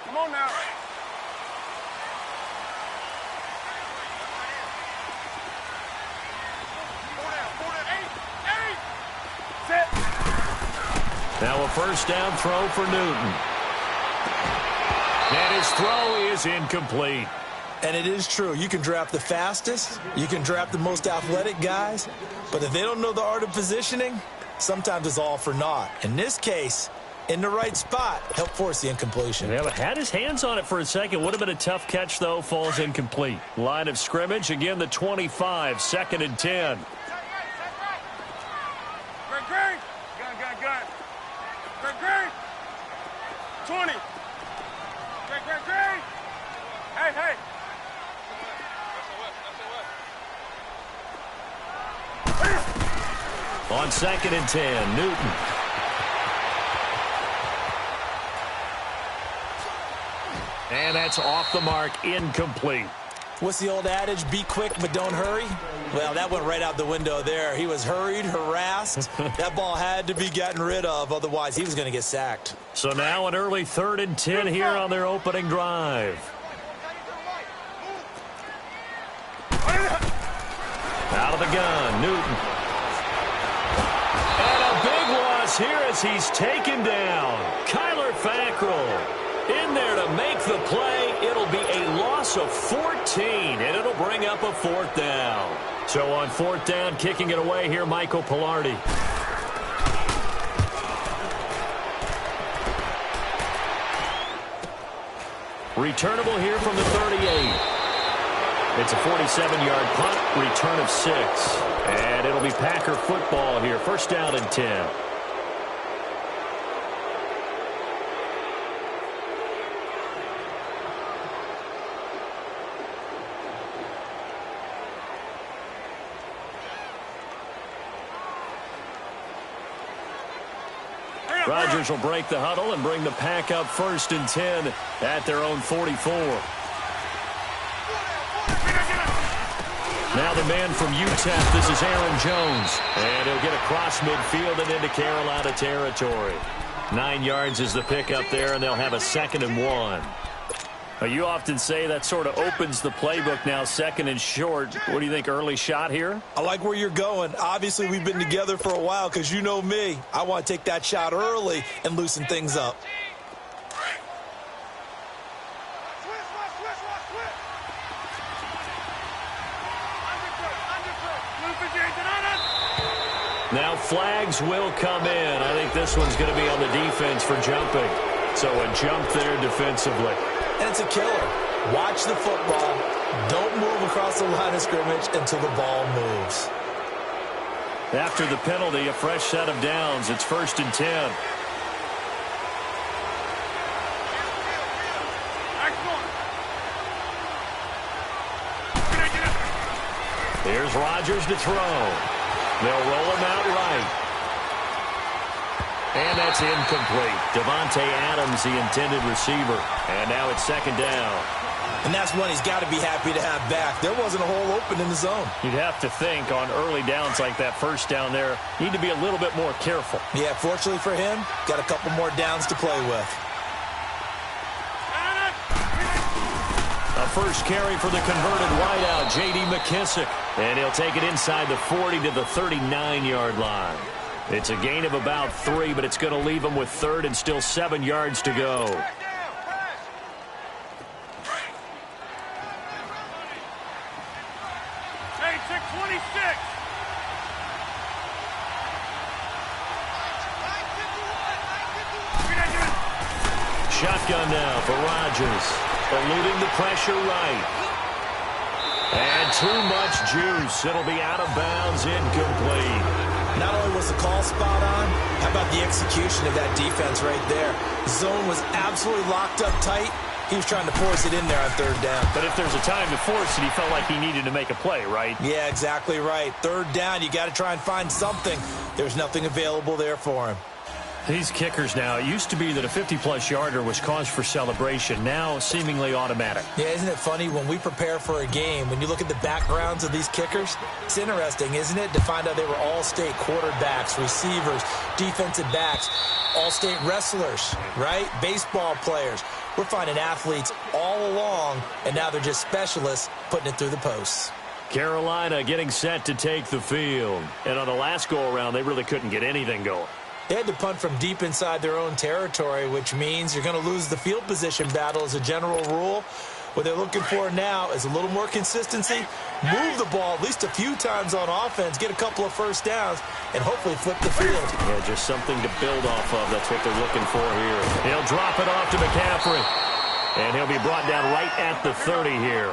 Come on now. Now a first down throw for Newton. And his throw is incomplete. And it is true. You can draft the fastest. You can draft the most athletic guys. But if they don't know the art of positioning, sometimes it's all for naught. In this case, in the right spot, help force the incompletion. Yeah, but had his hands on it for a second. Would have been a tough catch, though. Falls incomplete. Line of scrimmage, again the 25, 2nd and 10. Gun. 20. Hey. On 2nd and 10, Newton. And that's off the mark, incomplete. What's the old adage? Be quick, but don't hurry? Well, that went right out the window there. He was hurried, harassed. That ball had to be gotten rid of, otherwise he was going to get sacked. So now an early 3rd and 10 here on their opening drive. Out of the gun, Newton. And a big loss here as he's taken down. Kyler Fackrell in there to make the play. It'll be a loss of 14, and it'll bring up a 4th down. So on 4th down, kicking it away here, Michael Pilardi. Returnable here from the 38. It's a 47-yard punt, return of 6. And it'll be Packer football here, 1st down and 10. Rodgers will break the huddle and bring the Pack up 1st and 10 at their own 44. Now the man from UTEP, this is Aaron Jones. And he'll get across midfield and into Carolina territory. 9 yards is the pickup there, and they'll have a 2nd and 1. You often say that sort of opens the playbook now, 2nd and short. What do you think, early shot here? I like where you're going. Obviously, we've been together for a while because you know me. I want to take that shot early and loosen things up. Now flags will come in. I think this one's going to be on the defense for jumping. So a jump there defensively. And it's a killer. Watch the football. Don't move across the line of scrimmage until the ball moves. After the penalty, a fresh set of downs. It's 1st and 10. Here's Rodgers to throw. They'll roll him out right. And that's incomplete. Devontae Adams, the intended receiver. And now it's 2nd down. And that's one he's got to be happy to have back. There wasn't a hole open in the zone. You'd have to think on early downs like that, 1st down there, need to be a little bit more careful. Yeah, fortunately for him, got a couple more downs to play with. A first carry for the converted wideout, J.D. McKissick. And he'll take it inside the 40 to the 39-yard line. It's a gain of about 3, but it's going to leave him with 3rd and still 7 yards to go. Hey, 626. Shotgun now for Rodgers. Eluding the pressure right. And too much juice. It'll be out of bounds, incomplete. Not only was the call spot on, how about the execution of that defense right there? The zone was absolutely locked up tight. He was trying to force it in there on 3rd down. But if there's a time to force it, he felt like he needed to make a play, right? Yeah, exactly right. 3rd down, you got to try and find something. There's nothing available there for him. These kickers now, it used to be that a 50-plus yarder was cause for celebration. Now, seemingly automatic. Yeah, isn't it funny when we prepare for a game, when you look at the backgrounds of these kickers, it's interesting, isn't it, to find out they were all-state quarterbacks, receivers, defensive backs, all-state wrestlers, right? Baseball players. We're finding athletes all along, and now they're just specialists putting it through the posts. Carolina getting set to take the field. And on the last go-around, they really couldn't get anything going. They had to punt from deep inside their own territory, which means you're going to lose the field position battle as a general rule. What they're looking for now is a little more consistency, move the ball at least a few times on offense, get a couple of first downs, and hopefully flip the field. Yeah, just something to build off of. That's what they're looking for here. He'll drop it off to McCaffrey. And he'll be brought down right at the 30 here.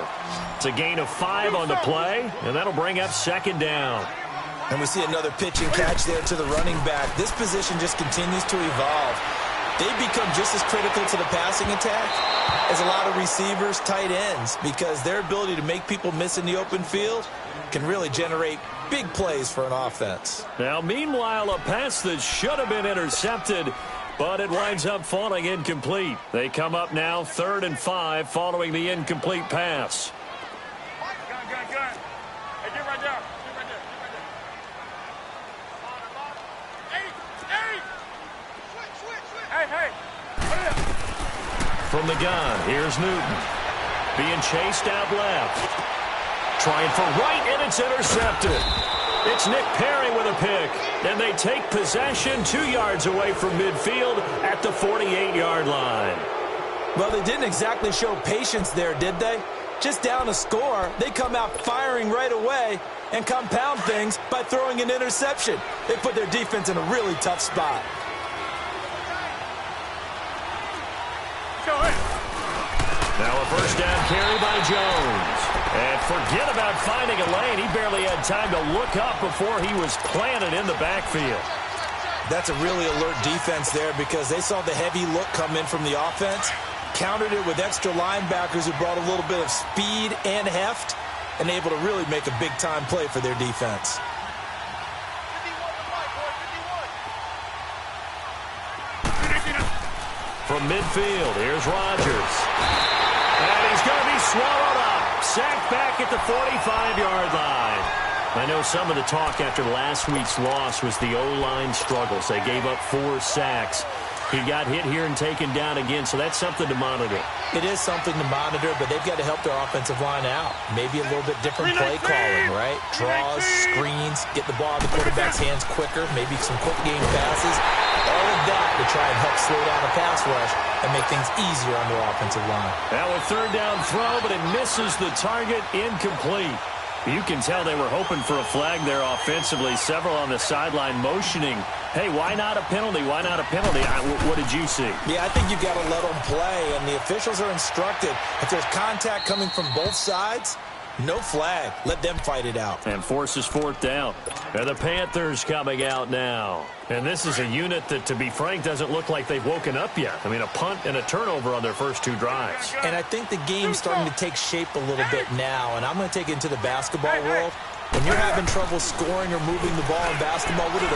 It's a gain of 5 on the play, and that'll bring up second down. And we see another pitch and catch there to the running back. This position just continues to evolve. They've become just as critical to the passing attack as a lot of receivers, tight ends, because their ability to make people miss in the open field can really generate big plays for an offense. Now, meanwhile, a pass that should have been intercepted, but it winds up falling incomplete. They come up now 3rd and 5 following the incomplete pass. Gun. Hey, get right there. Hey. Put it up. From the gun, here's Newton. Being chased out left. Trying for right, and it's intercepted. It's Nick Perry with a pick. And they take possession 2 yards away from midfield at the 48-yard line. Well, they didn't exactly show patience there, did they? Just down a score, they come out firing right away and compound things by throwing an interception. They put their defense in a really tough spot. Now a first down carry by Jones. And forget about finding a lane. He barely had time to look up before he was planted in the backfield. That's a really alert defense there because they saw the heavy look come in from the offense, countered it with extra linebackers who brought a little bit of speed and heft, and able to really make a big-time play for their defense. From midfield, here's Rodgers. And he's going to be swallowed up. Sacked back at the 45-yard line. I know some of the talk after last week's loss was the O-line struggles. They gave up 4 sacks. He got hit here and taken down again, so that's something to monitor. It is something to monitor, but they've got to help their offensive line out. Maybe a little bit different play calling, right? Draws, screens, get the ball in the quarterback's hands quicker, maybe some quick game passes. All of that to try and help slow down a pass rush and make things easier on their offensive line. Now a third down throw, but it misses the target, incomplete. You can tell they were hoping for a flag there offensively. Several on the sideline motioning, hey, why not a penalty? Why not a penalty? What did you see? Yeah, I think you've got to let them play, and the officials are instructed. If there's contact coming from both sides, no flag. Let them fight it out. And forces 4th down. And the Panthers coming out now. And this is a unit that, to be frank, doesn't look like they've woken up yet. I mean, a punt and a turnover on their first 2 drives. And I think the game's starting to take shape a little bit now, and I'm going to take it into the basketball world. When you're having trouble scoring or moving the ball in basketball, what do?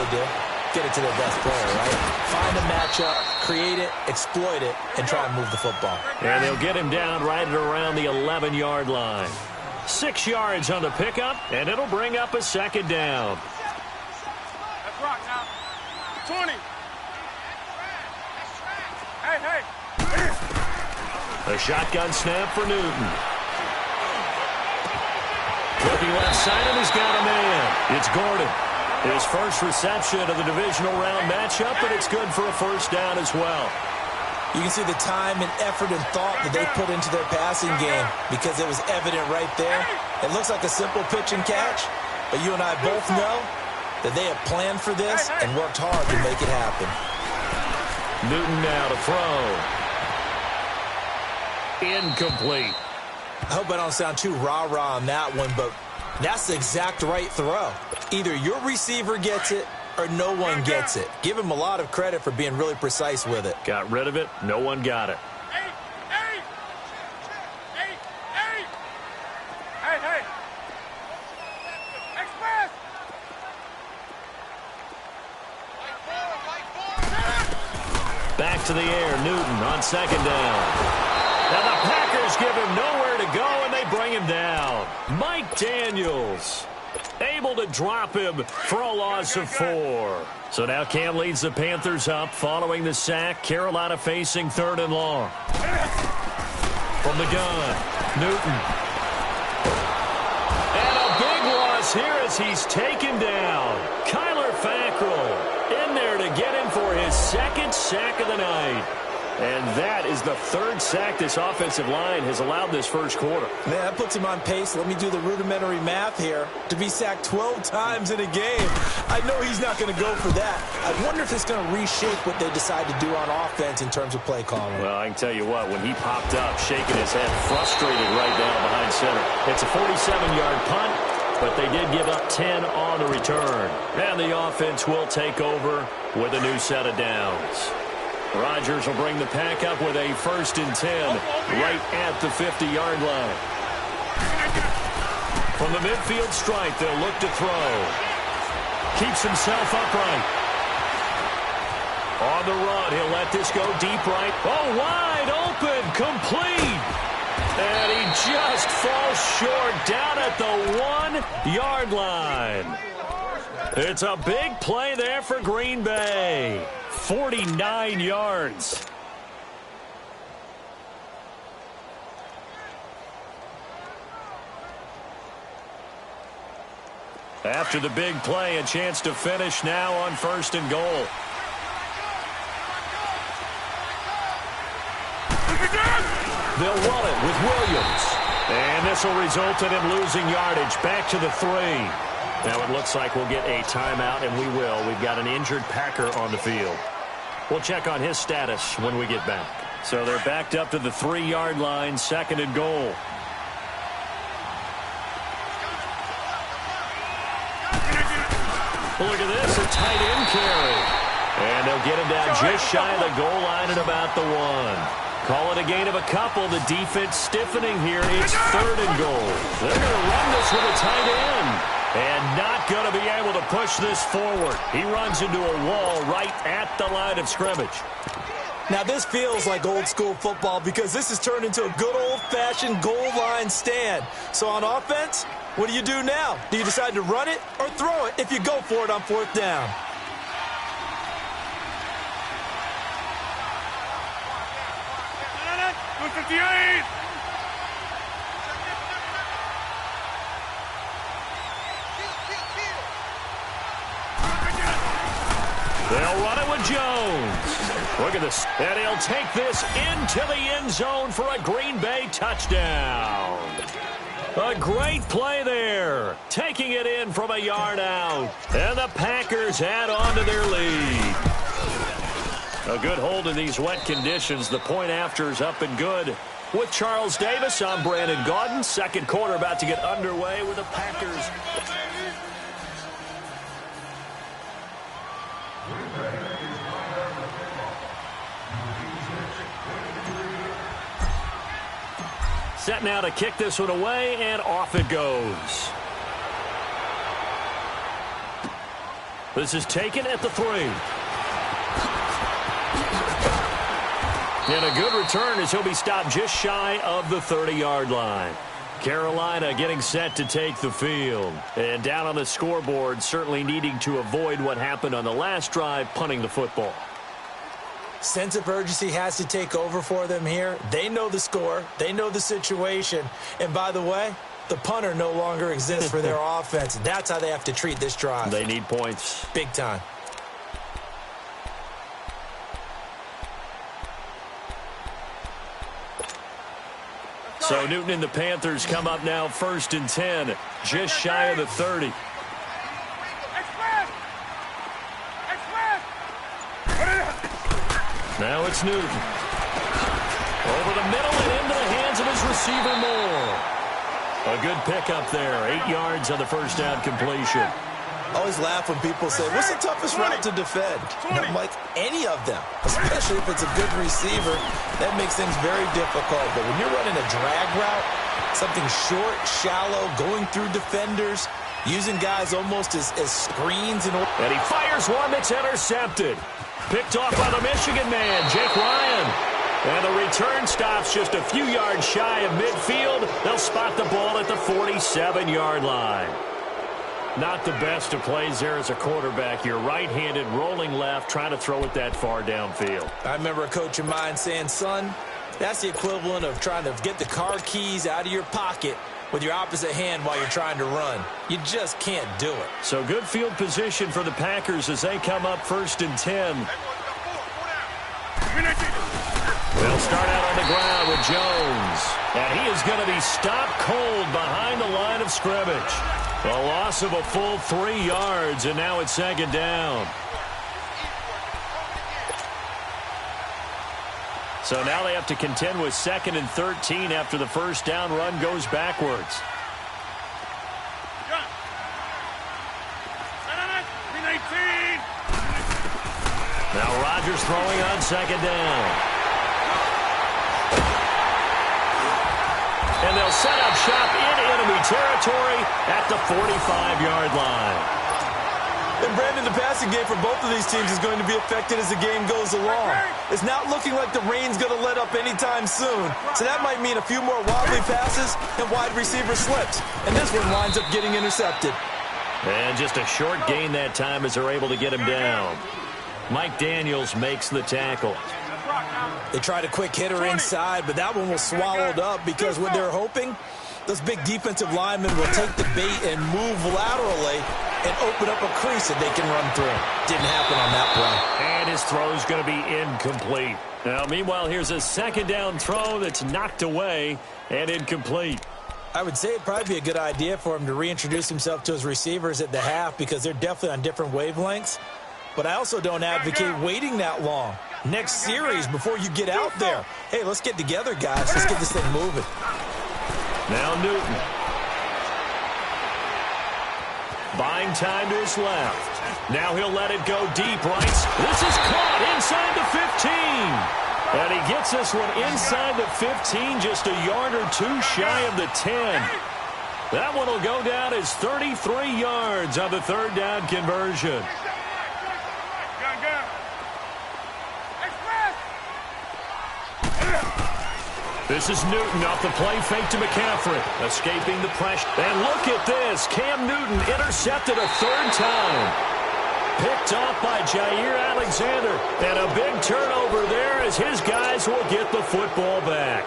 Get it to their best player, right? Find a matchup, create it, exploit it, and try and move the football. And they'll get him down right at around the 11-yard line. 6 yards on the pickup, and it'll bring up a second down. Let's rock now. 20. Hey. A shotgun snap for Newton. Looking left side, and he's got a man. It's Gordon. His first reception of the divisional round matchup, and it's good for a first down as well. You can see the time and effort and thought that they put into their passing game because it was evident right there. It looks like a simple pitch and catch, but you and I both know that they have planned for this and worked hard to make it happen. Newton now to throw. Incomplete. I hope I don't sound too rah-rah on that one, but that's the exact right throw. Either your receiver gets it or no one gets it. Give him a lot of credit for being really precise with it. Got rid of it. No one got it. Hey. Express. to the air. Newton on second down. Now the Packers give him nowhere to go, and they bring him down. Mike Daniels able to drop him for a loss of 4. So now Cam leads the Panthers up following the sack. Carolina facing 3rd and long. From the gun, Newton. And a big loss here as he's taken down. Kyler Fackrell in there to get him for his 2nd sack of the night. And that is the 3rd sack this offensive line has allowed this first quarter. Man, that puts him on pace. Let me do the rudimentary math here. To be sacked 12 times in a game, I know he's not going to go for that. I wonder if it's going to reshape what they decide to do on offense in terms of play calling. Well, I can tell you what, when he popped up, shaking his head, frustrated right down behind center. It's a 47-yard punt, but they did give up 10 on the return. And the offense will take over with a new set of downs. Rodgers will bring the pack up with a 1st and 10 right at the 50-yard line. From the midfield stripe, they'll look to throw. Keeps himself upright. On the run, he'll let this go deep right. Oh, wide open, complete. And he just falls short down at the 1-yard line. It's a big play there for Green Bay. 49 yards. After the big play, a chance to finish now on 1st and goal. They'll run it with Williams. And this will result in him losing yardage back to the 3. Now it looks like we'll get a timeout, and we will. We've got an injured Packer on the field. We'll check on his status when we get back. So they're backed up to the 3-yard line, 2nd and goal. Well, look at this, a tight end carry. And they'll get him down just shy of the goal line at about the 1. Call it a gain of a couple. The defense stiffening here. It's 3rd and goal. They're going to run this with a tight end. And not going to be able to push this forward. He runs into a wall right at the line of scrimmage. Now, this feels like old school football because this has turned into a good old-fashioned goal line stand. So on offense, what do you do now? Do you decide to run it or throw it if you go for it on 4th down? They'll run it with Jones. Look at this. And he'll take this into the end zone for a Green Bay touchdown. A great play there. Taking it in from a yard out. And the Packers add on to their lead. A good hold in these wet conditions. The point after is up and good. With Charles Davis, I'm Brandon Gaudin. 2nd quarter about to get underway with the Packers. Set now to kick this one away, and off it goes. This is taken at the 3. And a good return as he'll be stopped just shy of the 30-yard line. Carolina getting set to take the field. And down on the scoreboard, certainly needing to avoid what happened on the last drive, punting the football. Sense of urgency has to take over for them here. They know the score. They know the situation. And by the way, the punter no longer exists for their offense. That's how they have to treat this drive. They need points. Big time. So Newton and the Panthers come up now 1st and 10, just shy of the 30. Now it's Newton. Over the middle and into the hands of his receiver Moore. A good pickup there. 8 yards on the 1st down completion. I always laugh when people say, what's the toughest route to defend? And I'm like, any of them, especially if it's a good receiver. That makes things very difficult. But when you're running a drag route, something short, shallow, going through defenders, using guys almost as screens. And he fires one that's intercepted. Picked off by the Michigan man, Jake Ryan. And the return stops just a few yards shy of midfield. They'll spot the ball at the 47-yard line. Not the best of plays there as a quarterback. You're right-handed, rolling left, trying to throw it that far downfield. I remember a coach of mine saying, son, that's the equivalent of trying to get the car keys out of your pocket with your opposite hand while you're trying to run. You just can't do it. So good field position for the Packers as they come up 1st and 10. They'll start out on the ground with Jones. And he is going to be stopped cold behind the line of scrimmage. A loss of a full 3 yards, and now it's 2nd down. So now they have to contend with 2nd and 13 after the first down run goes backwards. Now Rodgers throwing on 2nd down. And they'll set up shop in enemy territory at the 45-yard line. And Brandon, the passing game for both of these teams is going to be affected as the game goes along. It's not looking like the rain's going to let up anytime soon. So that might mean a few more wobbly passes and wide receiver slips. And this one winds up getting intercepted. And just a short gain that time as they're able to get him down. Mike Daniels makes the tackle. They tried a quick hitter inside, but that one was swallowed up because what they're hoping, those big defensive linemen will take the bait and move laterally and open up a crease that they can run through. Didn't happen on that play. And his throw's going to be incomplete. Now, meanwhile, here's a 2nd down throw that's knocked away and incomplete. I would say it'd probably be a good idea for him to reintroduce himself to his receivers at the half because they're definitely on different wavelengths. But I also don't advocate waiting that long. Next series before you get out there. Hey, let's get together, guys. Let's get this thing moving. Now Newton. Buying time to his left. Now he'll let it go deep right. This is caught inside the 15. And he gets this one inside the 15, just a yard or two shy of the 10. That one will go down as 33 yards on the 3rd down conversion. This is Newton off the play fake to McCaffrey. Escaping the pressure. And look at this. Cam Newton intercepted a 3rd time. Picked off by Jair Alexander. And a big turnover there as his guys will get the football back.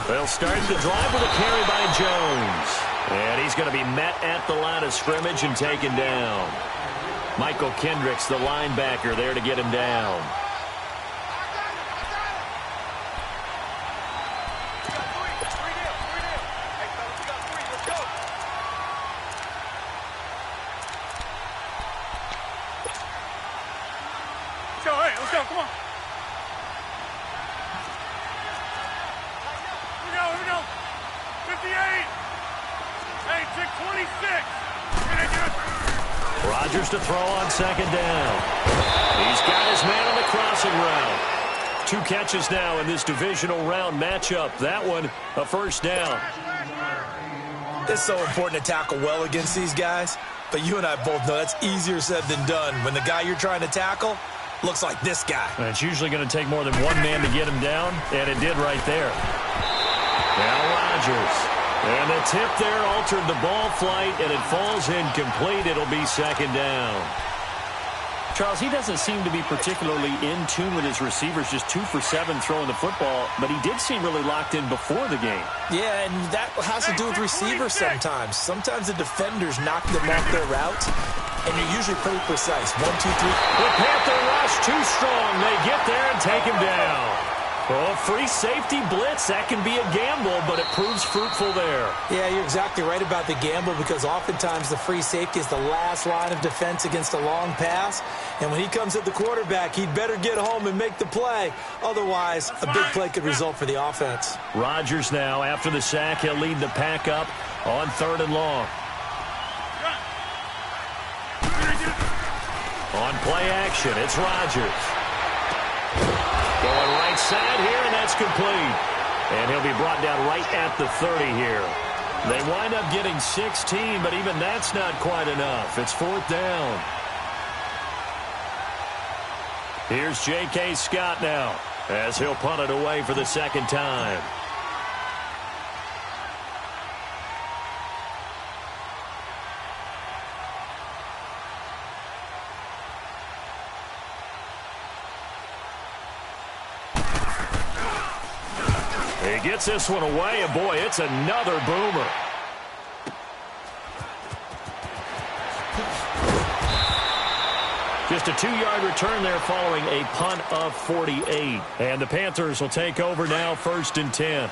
They'll start the drive with a carry by Jones. And he's going to be met at the line of scrimmage and taken down. Michael Kendricks, the linebacker, there to get him down. Let's go, come on. Here we go. 58. Hey, check 26. Rodgers to throw on 2nd down. He's got his man on the crossing route. 2 catches now in this divisional round matchup. That one, a 1st down. It's so important to tackle well against these guys, but you and I both know that's easier said than done when the guy you're trying to tackle looks like this guy. And it's usually going to take more than one man to get him down, and it did right there. Now Rodgers. And the tip there altered the ball flight, and it falls incomplete. It'll be 2nd down. Charles, he doesn't seem to be particularly in tune with his receivers, just 2 for 7 throwing the football, but he did seem really locked in before the game. Yeah, and that has to do with receivers sometimes. Sometimes the defenders knock them off their route, and you're usually pretty precise. 1, 2, 3. The Panther rush too strong. They get there and take him down. Oh, free safety blitz, that can be a gamble, but it proves fruitful there. Yeah, you're exactly right about the gamble because oftentimes the free safety is the last line of defense against a long pass. And when he comes at the quarterback, he'd better get home and make the play. Otherwise, a big play could result for the offense. Rodgers now, after the sack, he'll lead the pack up on 3rd and long. On play action, it's Rodgers. Going right side here, and that's complete. And he'll be brought down right at the 30 here. They wind up getting 16, but even that's not quite enough. It's 4th down. Here's J.K. Scott now as he'll punt it away for the second time. He gets this one away, and boy, it's another boomer. Just a 2-yard return there following a punt of 48. And the Panthers will take over now, 1st and 10.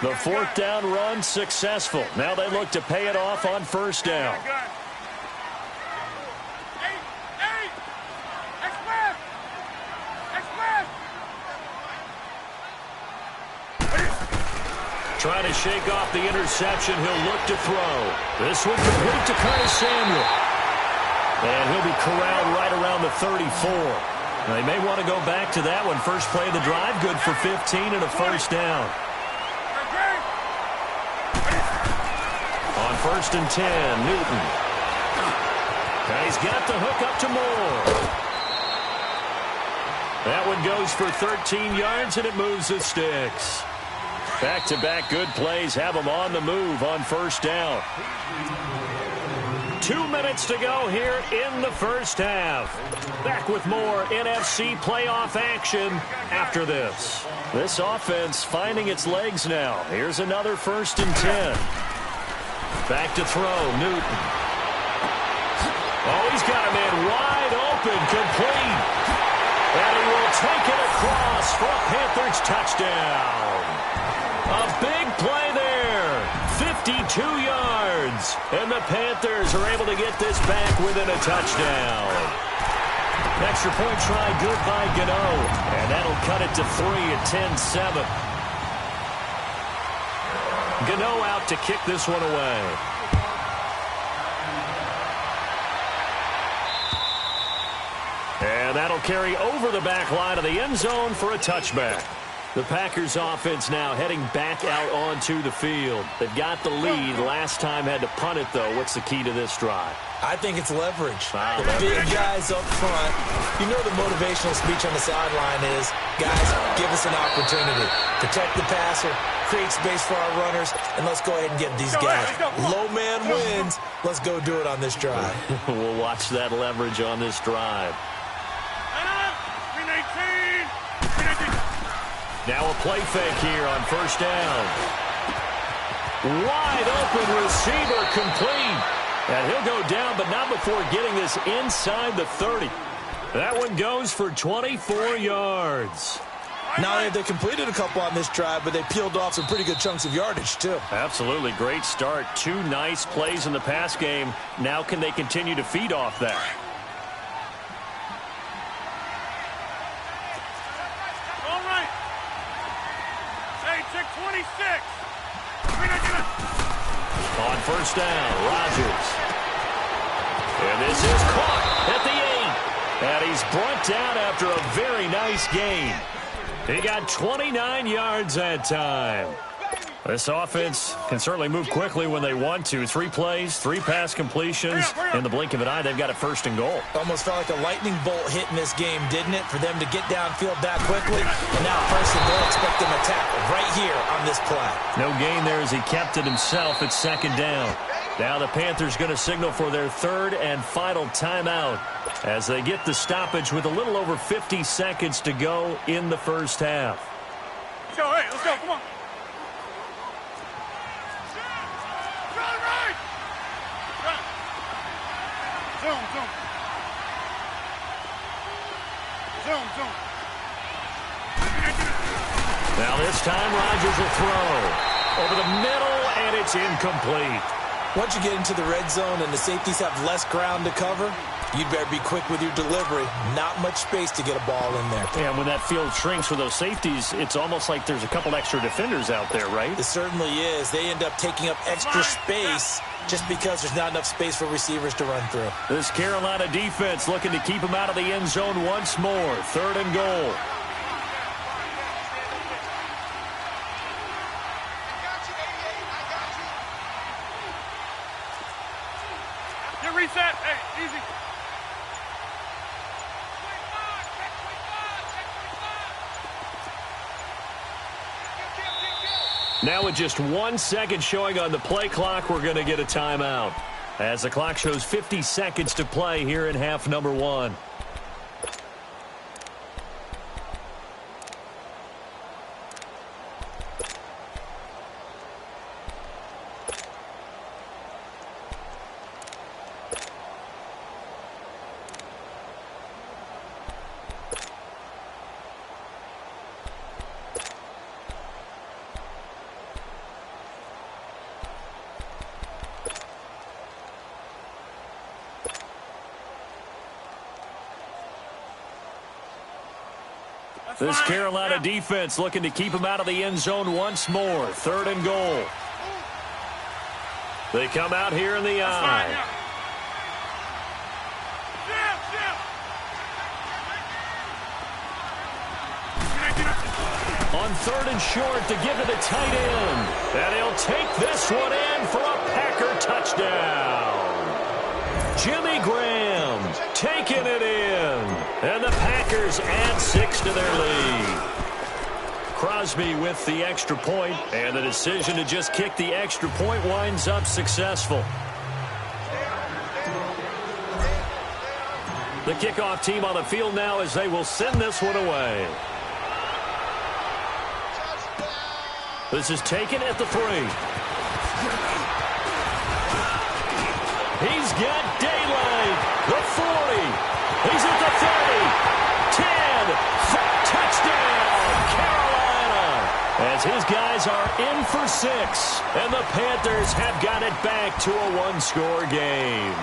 The 4th down run successful. Now they look to pay it off on 1st down. Trying to shake off the interception. He'll look to throw. This one complete to Curtis Samuel. And he'll be corralled right around the 34. They may want to go back to that one. First play of the drive, good for 15 and a 1st down. On 1st and 10, Newton. And he's got the hook up to Moore. That one goes for 13 yards, and it moves the sticks. Back-to-back good plays have them on the move on 1st down. 2 minutes to go here in the 1st half. Back with more NFC playoff action after this. This offense finding its legs now. Here's another 1st and 10. Back to throw, Newton. Oh, he's got a man wide open, complete. And he will take it across for a Panthers touchdown. A big play there, 52 yards, and the Panthers are able to get this back within a touchdown. Extra point try good by Gano, and that'll cut it to 3 at 10-7. Gano out to kick this one away. And that'll carry over the back line of the end zone for a touchback. The Packers offense now heading back out onto the field. They've got the lead. Last time had to punt it, though. What's the key to this drive? I think it's leverage. Wow, the big guys up front. You know the motivational speech on the sideline is, guys, give us an opportunity. Protect the passer, create space for our runners, and let's go ahead and get these guys. Low man wins. Let's go do it on this drive. We'll watch that leverage on this drive. Now a play fake here on 1st down. Wide open receiver complete. And he'll go down, but not before getting this inside the 30. That one goes for 24 yards. Now they completed a couple on this drive, but they peeled off some pretty good chunks of yardage, too. Absolutely. Great start. 2 nice plays in the pass game. Now can they continue to feed off that? On 1st down, Rodgers. And this is caught at the 8. And he's brought down after a very nice gain. He got 29 yards that time. This offense can certainly move quickly when they want to. 3 plays, 3 pass completions. In the blink of an eye, they've got a 1st and goal. Almost felt like a lightning bolt hit in this game, didn't it? For them to get downfield that quickly. And now 1st and goal, expect them to tackle right here on this play. No gain there as he kept it himself at 2nd down. Now the Panthers going to signal for their 3rd and final timeout as they get the stoppage with a little over 50 seconds to go in the 1st half. Let's go, hey, let's go, come on. Now this time Rodgers will throw over the middle, and it's incomplete. Once you get into the red zone and the safeties have less ground to cover, you'd better be quick with your delivery. Not much space to get a ball in there. Yeah, when that field shrinks for those safeties, it's almost like there's a couple extra defenders out there, right? It certainly is. They end up taking up extra space just because there's not enough space for receivers to run through. This Carolina defense looking to keep them out of the end zone once more. 3rd and goal. Get reset. Hey, easy. Now with just 1 second showing on the play clock, we're going to get a timeout. As the clock shows 50 seconds to play here in half number 1. This Carolina defense looking to keep him out of the end zone once more. 3rd and goal. They come out here in the eye. On 3rd and short to give it a tight end. And he'll take this one in for a Packer touchdown. Jimmy Graham taking it in. And the Packers add 6 to their lead. Crosby with the extra point, and the decision to just kick the extra point winds up successful. The kickoff team on the field now as they will send this one away. This is taken at the 3. He's got daylight. The 40. He's at the 30. 10. Touchdown, Carolina. As his guys are in for 6. And the Panthers have got it back to a 1-score game.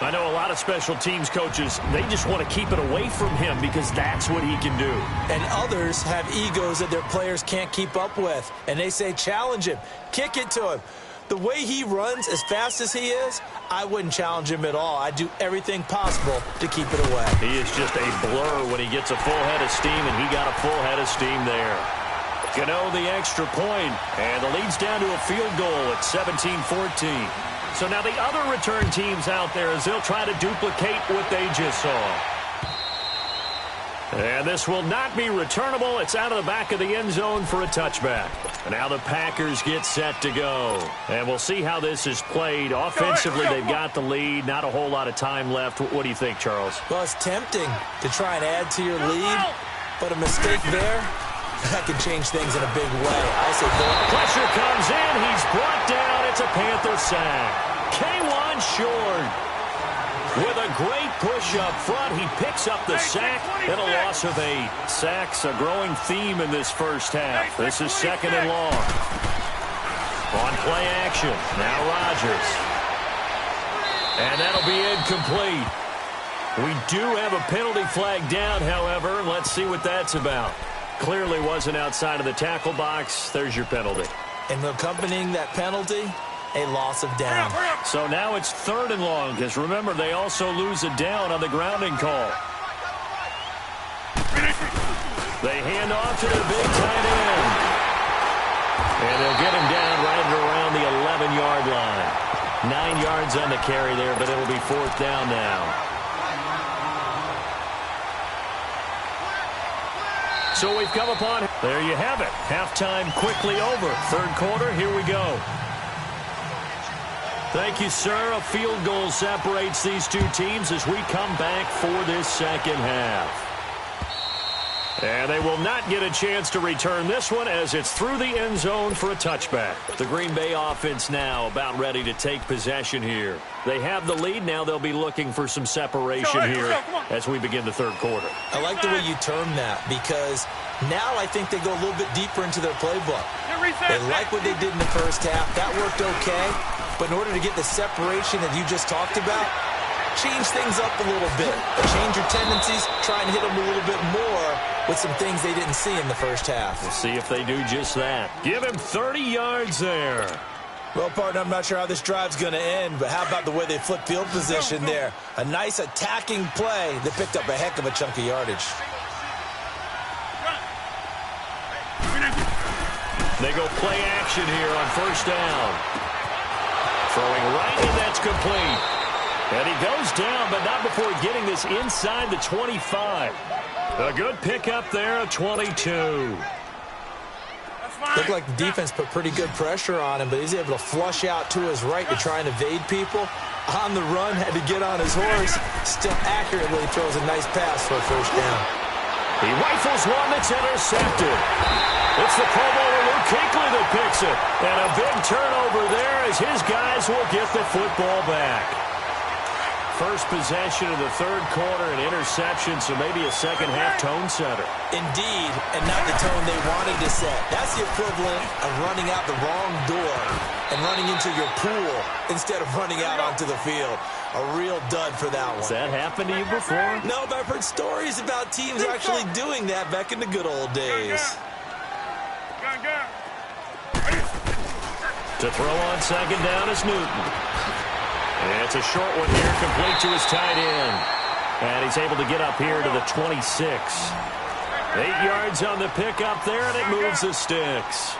I know a lot of special teams coaches, they just want to keep it away from him because that's what he can do. And others have egos that their players can't keep up with. And they say, challenge him. Kick it to him. The way he runs as fast as he is, I wouldn't challenge him at all. I'd do everything possible to keep it away. He is just a blur when he gets a full head of steam, and he got a full head of steam there. Gano the extra point, and the lead's down to a field goal at 17-14. So now the other return teams out there as they'll try to duplicate what they just saw. And this will not be returnable. It's out of the back of the end zone for a touchback. Now the Packers get set to go. And we'll see how this is played. Offensively, they've got the lead. Not a whole lot of time left. What do you think, Charles? Well, it's tempting to try and add to your lead, but a mistake there, that can change things in a big way. I say go. Pressure comes in. He's brought down. It's a Panther sack. K1 short. With a great push up front, he picks up the sack and a loss of 8. Sacks, a growing theme in this first half. This is 2nd and long. On play action, now Rodgers. And that'll be incomplete. We do have a penalty flag down, however. Let's see what that's about. Clearly wasn't outside of the tackle box. There's your penalty. And accompanying that penalty, a loss of down. So now it's 3rd and long, because remember, they also lose a down on the grounding call. They hand off to their big tight end. And they'll get him down right around the 11-yard line. 9 yards on the carry there, but it'll be 4th down now. So we've come upon, there you have it. Halftime quickly over. 3rd quarter, here we go. Thank you, sir. A field goal separates these two teams as we come back for this second half. And they will not get a chance to return this one as it's through the end zone for a touchback. The Green Bay offense now about ready to take possession here. They have the lead. Now they'll be looking for some separation here as we begin the 3rd quarter. I like the way you term that because now I think they go a little bit deeper into their playbook. They like what they did in the first half. That worked okay. But in order to get the separation that you just talked about, change things up a little bit. Change your tendencies. Try and hit them a little bit more with some things they didn't see in the first half. We'll see if they do just that. Give him 30 yards there. Well, partner, I'm not sure how this drive's going to end, but how about the way they flip field position there? A nice attacking play that picked up a heck of a chunk of yardage. They go play action here on 1st down. Throwing right, and that's complete. And he goes down, but not before getting this inside the 25. A good pickup there of 22. Looked like the defense put pretty good pressure on him, but he's able to flush out to his right to try and evade people. On the run, had to get on his horse. Still accurately throws a nice pass for a first down. He rifles one that's intercepted. It's the Pro Bowler Luke Kuechly that picks it. And a big turnover there as his guys will get the football back. First possession of the third quarter, an interception, so maybe a second-half tone setter. Indeed, and not the tone they wanted to set. That's the equivalent of running out the wrong door and running into your pool instead of running out onto the field. A real dud for that one. Has that happened to you before? No, but I've heard stories about teams actually doing that back in the good old days. To throw on second down is Newton. And it's a short one here, complete to his tight end. And he's able to get up here to the 26. 8 yards on the pickup there, and it moves the sticks.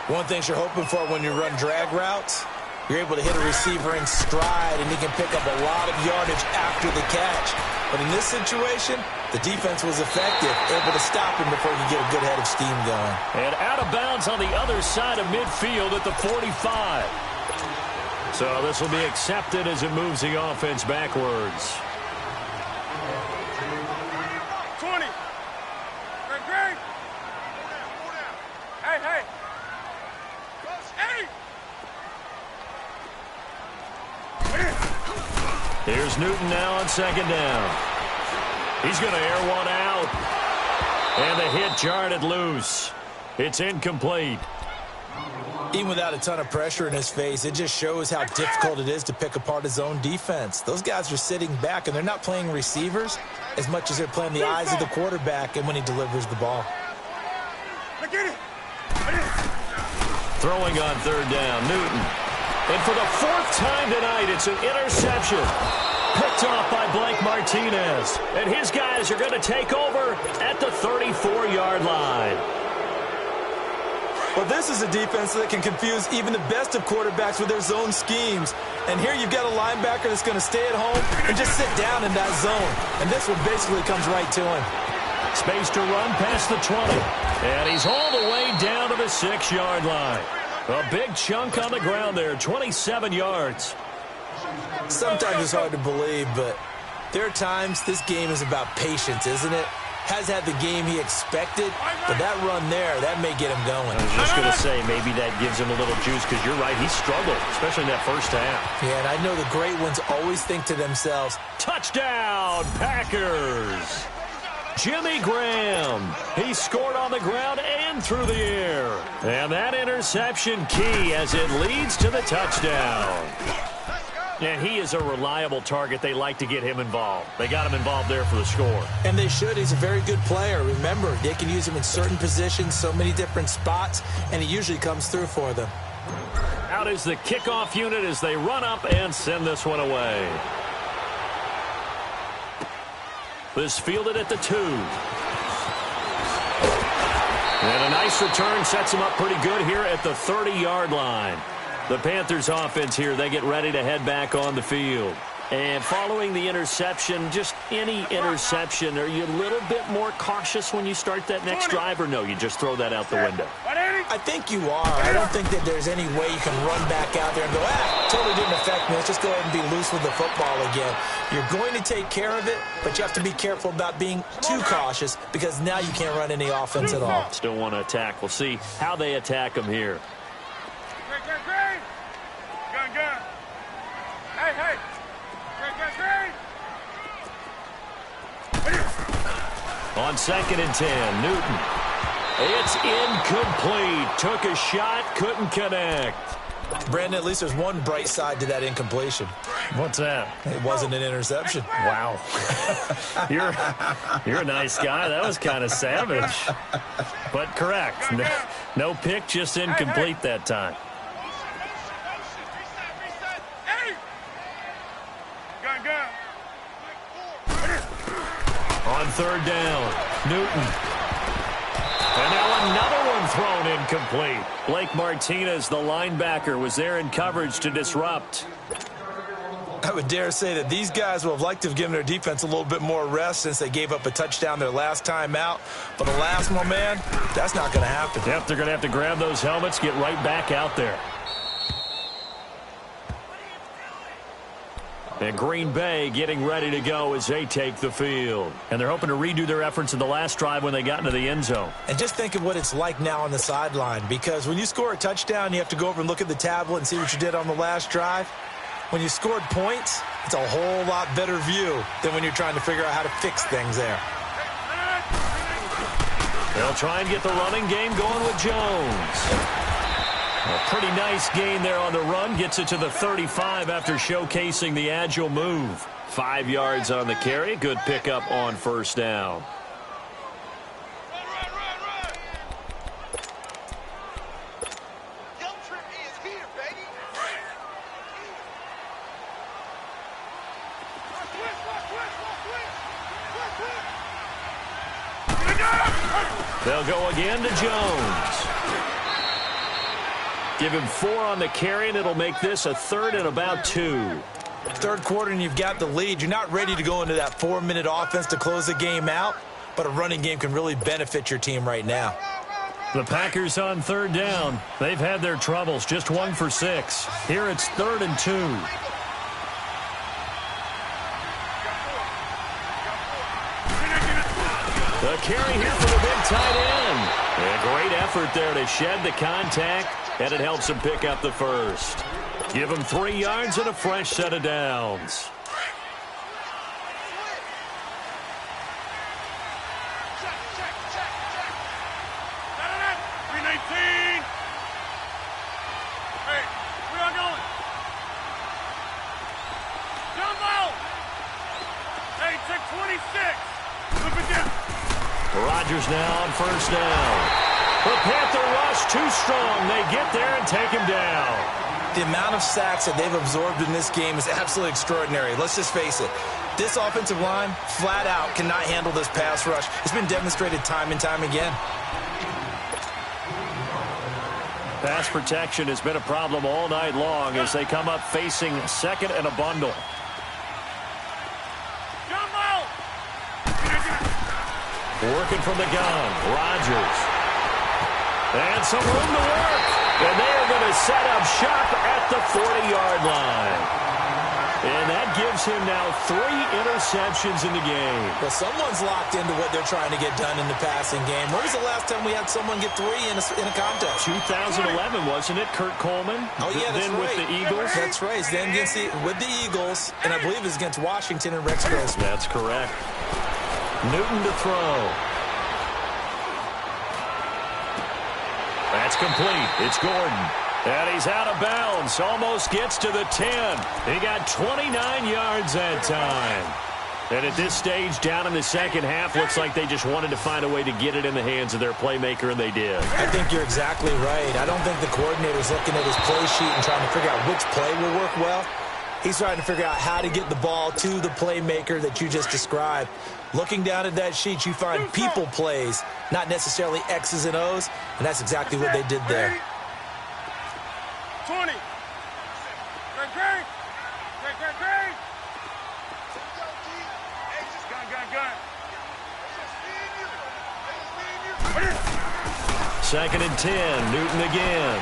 One thing you're hoping for when you run drag routes, you're able to hit a receiver in stride, and he can pick up a lot of yardage after the catch. But in this situation, the defense was effective, able to stop him before he could get a good head of steam going. And out of bounds on the other side of midfield at the 45. So this will be accepted as it moves the offense backwards. 20. Great. Hey. Here's Newton now on second down. He's going to air one out. And the hit jarred it loose. It's incomplete. Even without a ton of pressure in his face, it just shows how difficult it is to pick apart his own defense. Those guys are sitting back, and they're not playing receivers as much as they're playing the eyes of the quarterback and when he delivers the ball. Throwing on third down, Newton. And for the fourth time tonight, it's an interception. Picked off by Blake Martinez. And his guys are going to take over at the 34-yard line. Well, this is a defense that can confuse even the best of quarterbacks with their zone schemes. And here you've got a linebacker that's going to stay at home and just sit down in that zone. And this one basically comes right to him. Space to run past the 20. And he's all the way down to the 6-yard line. A big chunk on the ground there, 27 yards. Sometimes it's hard to believe, but there are times this game is about patience, isn't it? Has had the game he expected, but that run there, that may get him going. I was just going to say, maybe that gives him a little juice, because you're right, he struggled, especially in that first half. Yeah, and I know the great ones always think to themselves, touchdown, Packers! Jimmy Graham, he scored on the ground and through the air. And that interception key as it leads to the touchdown. And he is a reliable target. They like to get him involved. They got him involved there for the score. And they should. He's a very good player. Remember, they can use him in certain positions, so many different spots, and he usually comes through for them. Out is the kickoff unit as they run up and send this one away. This fielded at the 2. And a nice return sets him up pretty good here at the 30-yard line. The Panthers offense here, they get ready to head back on the field. And following the interception, just any interception, are you a little bit more cautious when you start that next drive, or no, you just throw that out the window? I think you are. I don't think that there's any way you can run back out there and go, totally didn't affect me. Let's just go ahead and be loose with the football again. You're going to take care of it, but you have to be careful about being too cautious, because now you can't run any offense at all. Still want to attack. We'll see how they attack him here. Gun. Hey. On 2nd and 10, Newton. It's incomplete. Took a shot, couldn't connect. Brandon, at least there's one bright side to that incompletion. What's that? It wasn't an interception. Wow. You're a nice guy. That was kind of savage. But correct. No pick, just incomplete that time. On 3rd down, Newton. And now another one thrown incomplete. Blake Martinez, the linebacker, was there in coverage to disrupt. I would dare say that these guys would have liked to have given their defense a little bit more rest since they gave up a touchdown their last time out. But alas, my man, that's not going to happen. Yep, they're going to have to grab those helmets, get right back out there. And Green Bay getting ready to go as they take the field. And they're hoping to redo their efforts in the last drive when they got into the end zone. And just think of what it's like now on the sideline, because when you score a touchdown, you have to go over and look at the tablet and see what you did on the last drive. When you scored points, it's a whole lot better view than when you're trying to figure out how to fix things there. They'll try and get the running game going with Jones. A pretty nice gain there on the run. Gets it to the 35 after showcasing the agile move. 5 yards on the carry. Good pickup on first down. They'll go again to Jones. Give him 4 on the carry, and it'll make this a 3rd and about 2. Third quarter, and you've got the lead. You're not ready to go into that 4-minute offense to close the game out, but a running game can really benefit your team right now. The Packers on 3rd down. They've had their troubles, just 1 for 6. Here it's 3rd and 2. The carry here for the big tight end. A great effort there to shed the contact, and it helps him pick up the first. Give him 3 yards and a fresh set of downs. Rodgers now on first down. The Panther rush too strong. They get there and take him down. The amount of sacks that they've absorbed in this game is absolutely extraordinary. Let's just face it. This offensive line, flat out, cannot handle this pass rush. It's been demonstrated time and time again. Pass protection has been a problem all night long as they come up facing 2nd and a bundle. Working from the gun, Rodgers. And some room to work. And they are going to set up shop at the 40-yard line. And that gives him now 3 interceptions in the game. Well, someone's locked into what they're trying to get done in the passing game. When was the last time we had someone get 3 in a contest? 2011, wasn't it? Kurt Coleman? Oh, yeah, that's then right. with the Eagles? That's right. Then with the Eagles, and I believe it was against Washington and Rex Grossman. That's correct. Newton to throw. That's complete. It's Gordon. And he's out of bounds. Almost gets to the 10. He got 29 yards that time. And at this stage, down in the second half, looks like they just wanted to find a way to get it in the hands of their playmaker, and they did. I think you're exactly right. I don't think the coordinator's looking at his play sheet and trying to figure out which play will work well. He's trying to figure out how to get the ball to the playmaker that you just described. Looking down at that sheet, you find people plays, not necessarily X's and O's, and that's exactly what they did there. 20. Great. Gun. 2nd and 10. Newton again.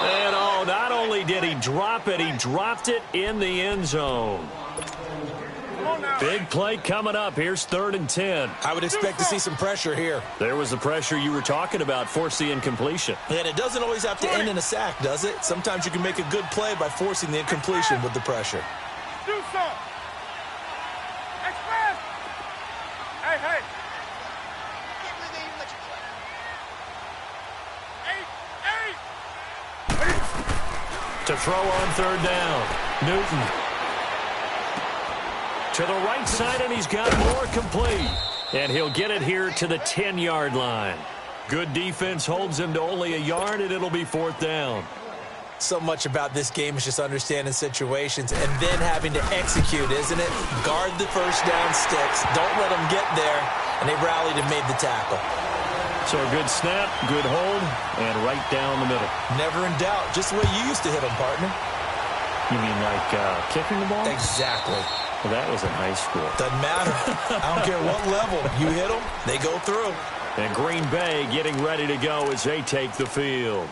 And not only did he drop it, he dropped it in the end zone. Big play coming up. Here's 3rd and 10. I would expect to see some pressure here. There was the pressure you were talking about, force the incompletion. And it doesn't always have to end in a sack, does it? Sometimes you can make a good play by forcing the incompletion with the pressure. Do something. Express. Hey. To throw on 3rd down. Newton. To the right side, and he's got more complete. And he'll get it here to the 10-yard line. Good defense holds him to only a yard, and it'll be 4th down. So much about this game is just understanding situations and then having to execute, isn't it? Guard the first down sticks. Don't let them get there. And they rallied and made the tackle. So a good snap, good hold, and right down the middle. Never in doubt. Just the way you used to hit them, partner. You mean like kicking the ball? Exactly. Well, that was in high school. Doesn't matter. I don't care what level. You hit them, they go through. And Green Bay getting ready to go as they take the field.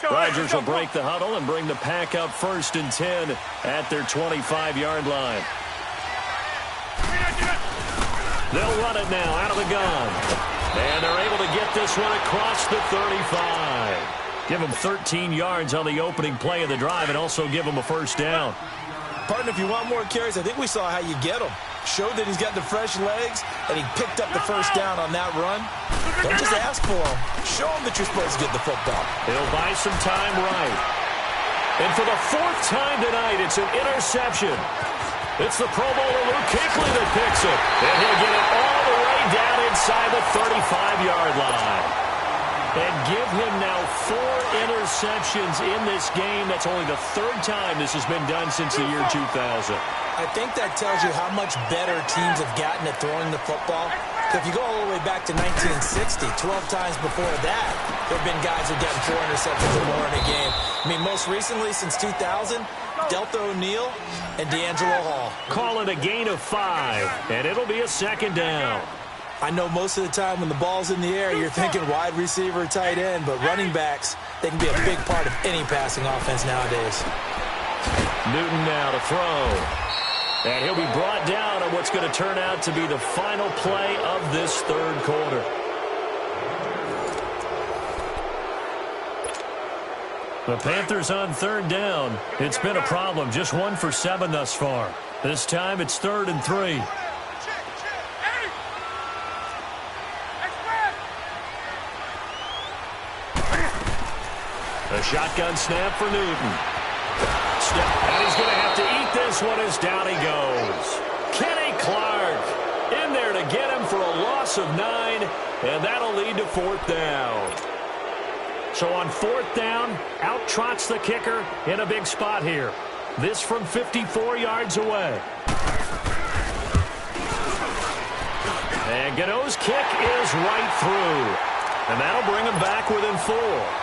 Rodgers will break the huddle and bring the pack up 1st and 10 at their 25-yard line. They'll run it now out of the gun. And they're able to get this one across the 35. Give them 13 yards on the opening play of the drive and also give them a first down. Partner, if you want more carries, I think we saw how you get them. Showed that he's got the fresh legs, and he picked up the first down on that run. Don't just ask for them. Show them that you're supposed to get the football. He'll buy some time right. And for the 4th time tonight, it's an interception. It's the Pro Bowler Luke Kuechly that picks it. And he'll get it all the way down inside the 35-yard line. And give him now 4 interceptions in this game. That's only the 3rd time this has been done since the year 2000. I think that tells you how much better teams have gotten at throwing the football. If you go all the way back to 1960, 12 times before that, there have been guys who've gotten 4 interceptions or more in a game. I mean, most recently, since 2000, Delta O'Neal and D'Angelo Hall. Call it a gain of 5, and it'll be a 2nd down. I know most of the time when the ball's in the air, you're thinking wide receiver, tight end, but running backs, they can be a big part of any passing offense nowadays. Newton now to throw. And he'll be brought down on what's going to turn out to be the final play of this 3rd quarter. The Panthers on 3rd down. It's been a problem. Just 1 for 7 thus far. This time it's 3rd and 3. A shotgun snap for Newton. And he's going to have to eat this one as down he goes. Kenny Clark in there to get him for a loss of 9, and that'll lead to 4th down. So on 4th down, out trots the kicker in a big spot here. This from 54 yards away. And Gano's kick is right through. And that'll bring him back within 4.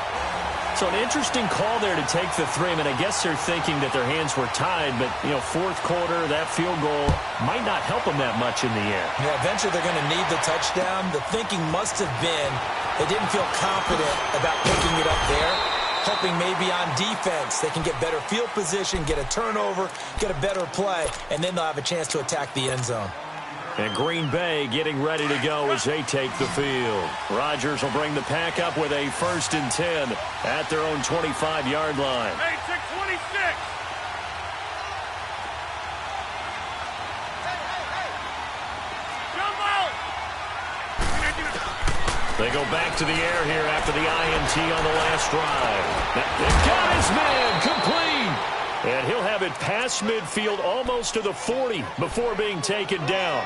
So an interesting call there to take the 3. I mean, I guess they're thinking that their hands were tied, but, you know, 4th quarter, that field goal might not help them that much in the end. Yeah, eventually they're going to need the touchdown. The thinking must have been they didn't feel confident about picking it up there, hoping maybe on defense they can get better field position, get a turnover, get a better play, and then they'll have a chance to attack the end zone. And Green Bay getting ready to go as they take the field. Rodgers will bring the pack up with a 1st and 10 at their own 25-yard line. Hey, 626. They go back to the air here after the INT on the last drive. They've got his man complete. And he'll have it past midfield almost to the 40 before being taken down.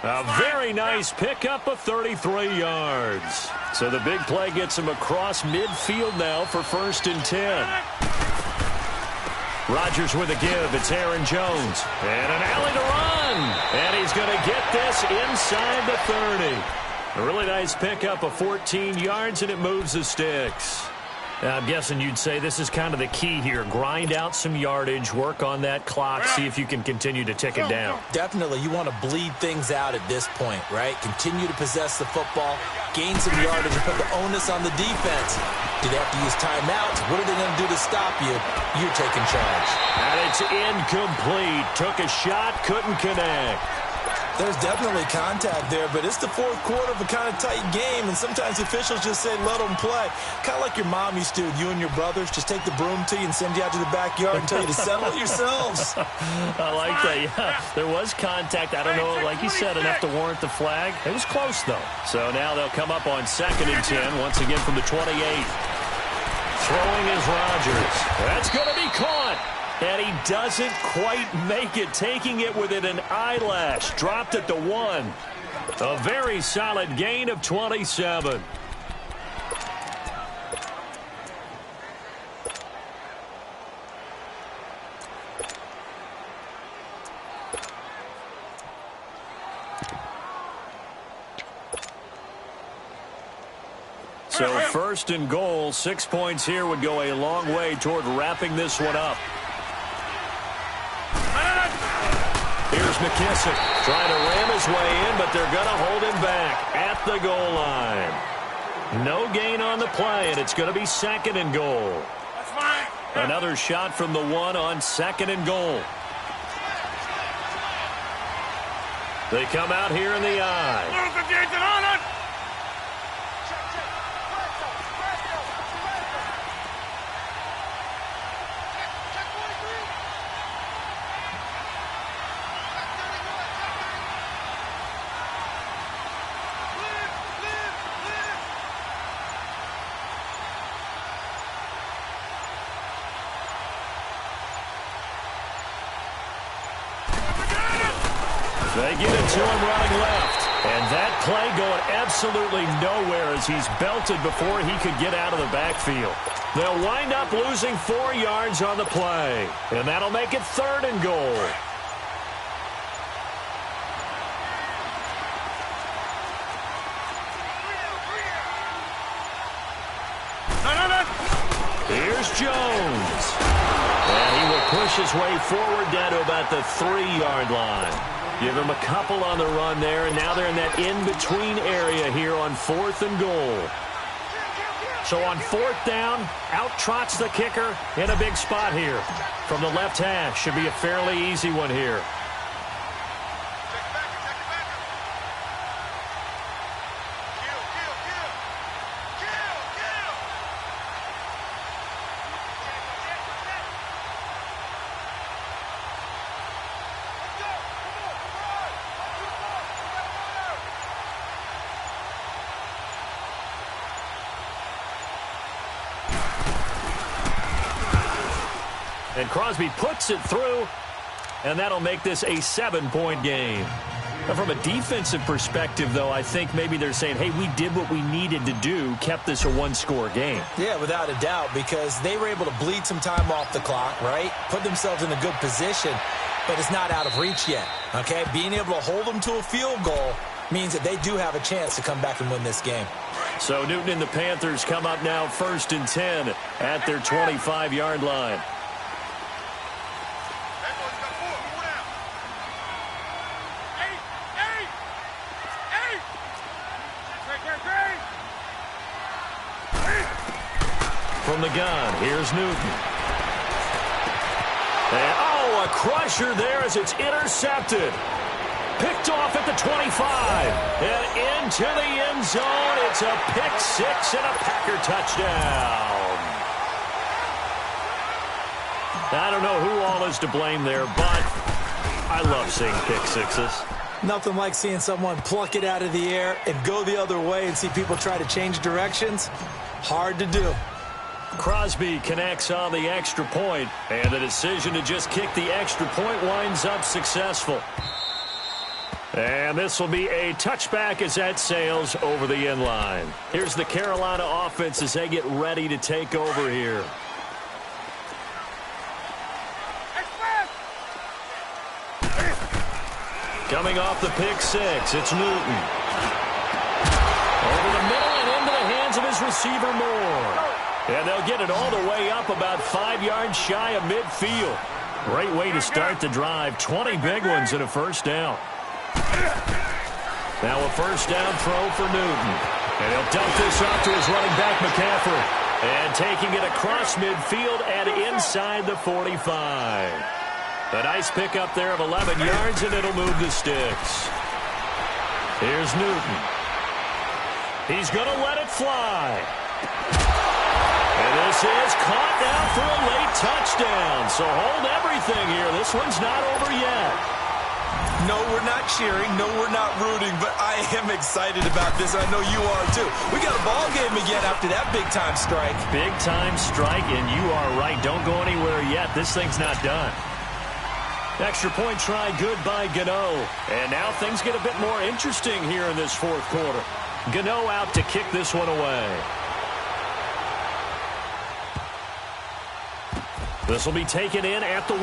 A very nice pickup of 33 yards. So the big play gets him across midfield now for 1st and 10. Rodgers with a give. It's Aaron Jones. And an alley to run. And he's going to get this inside the 30. A really nice pickup of 14 yards, and it moves the sticks. I'm guessing you'd say this is kind of the key here. Grind out some yardage, work on that clock, see if you can continue to tick it down. Definitely. You want to bleed things out at this point, right? Continue to possess the football, gain some yardage, and put the onus on the defense. Do they have to use timeouts? What are they going to do to stop you? You're taking charge. And it's incomplete. Took a shot, couldn't connect. There's definitely contact there, but it's the 4th quarter of a kind of tight game, and sometimes officials just say, let them play. Kind of like your mom used to with you and your brothers. Just take the broom to you and send you out to the backyard and tell you to settle it yourselves. I like that, yeah. There was contact. I don't know, like you said, enough to warrant the flag. It was close, though. So now they'll come up on 2nd and 10, once again from the 28. Throwing is Rodgers. That's going to be caught. And he doesn't quite make it, taking it within an eyelash. Dropped at the 1. A very solid gain of 27. So first and goal, 6 points here would go a long way toward wrapping this one up. Here's McKissick trying to ram his way in, but they're going to hold him back at the goal line. No gain on the play, and it's going to be second and goal. That's fine. Another shot from the one on second and goal. They come out here in the eye. They get it to him running left. And that play going absolutely nowhere as he's belted before he could get out of the backfield. They'll wind up losing 4 yards on the play. And that'll make it third and goal. Here's Jones. And he will push his way forward down to about the 3-yard line. Give him a couple on the run there, and now they're in that in-between area here on 4th and goal. So on 4th down, out trots the kicker in a big spot here. From the left hash, should be a fairly easy one here. And Crosby puts it through, and that'll make this a 7-point game. Now, from a defensive perspective, though, I think maybe they're saying, hey, we did what we needed to do, kept this a 1-score game. Yeah, without a doubt, because they were able to bleed some time off the clock, right? Put themselves in a good position, but it's not out of reach yet, okay? Being able to hold them to a field goal means that they do have a chance to come back and win this game. So Newton and the Panthers come up now 1st and 10 at their 25-yard line. From the gun, here's Newton. And, oh, a crusher there as it's intercepted. Picked off at the 25. And into the end zone. It's a pick 6 and a Packer touchdown. I don't know who all is to blame there, but I love seeing pick sixes. Nothing like seeing someone pluck it out of the air and go the other way and see people try to change directions. Hard to do. Crosby connects on the extra point, and the decision to just kick the extra point winds up successful. And this will be a touchback as that sails over the end line. Here's the Carolina offense as they get ready to take over here. Coming off the pick 6, it's Newton. Over the middle and into the hands of his receiver Moore. And they'll get it all the way up about 5 yards shy of midfield. Great way to start the drive. 20 big ones and a first down. Now a first down throw for Newton. And he'll dump this off to his running back, McCaffrey. And taking it across midfield and inside the 45. A nice pickup there of 11 yards, and it'll move the sticks. Here's Newton. He's going to let it fly. And this is caught now for a late touchdown. So hold everything here. This one's not over yet. No, we're not cheering. No, we're not rooting. But I am excited about this. I know you are, too. We got a ball game again after that big-time strike. Big-time strike, and you are right. Don't go anywhere yet. This thing's not done. Extra point try good by Gano. And now things get a bit more interesting here in this fourth quarter. Gano out to kick this one away. This will be taken in at the 1.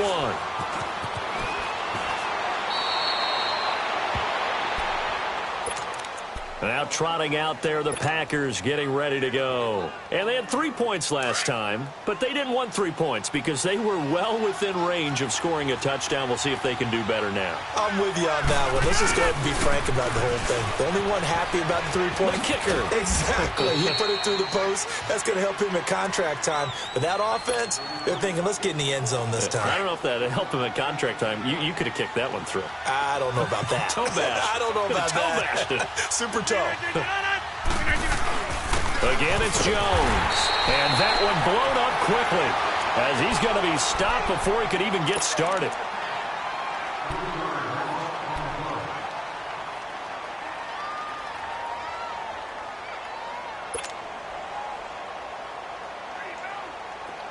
Now trotting out there, the Packers getting ready to go. And they had 3 points last time, but they didn't want 3 points because they were well within range of scoring a touchdown. We'll see if they can do better now. I'm with you on that one. Let's just go ahead and be frank about the whole thing. The only one happy about the 3-point kicker. Exactly. He put it through the post. That's going to help him at contract time. But that offense, they're thinking, let's get in the end zone this time. I don't know if that helped him at contract time. You could have kicked that one through. I don't know about that. Toe bash. I don't know about that. Super toe. Again, it's Jones. And that one blown up quickly as he's going to be stopped before he could even get started.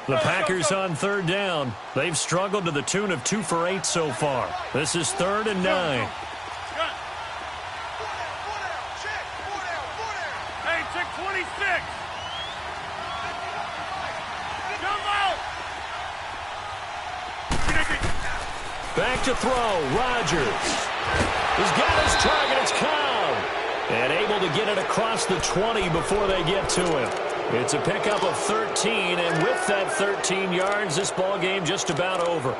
The Packers on 3rd down. They've struggled to the tune of 2 for 8 so far. This is 3rd and 9. Hey, check 26. Jump out. Back to throw. Rodgers. He's got his target. It's Cobb. And able to get it across the 20 before they get to him. It's a pickup of 13, and with that 13 yards, this ball game just about over.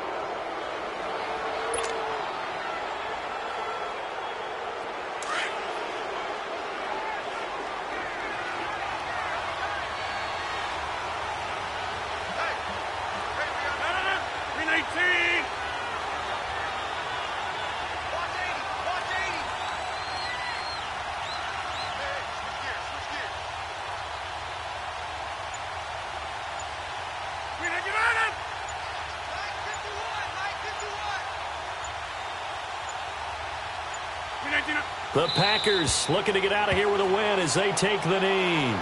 The Packers looking to get out of here with a win as they take the knee.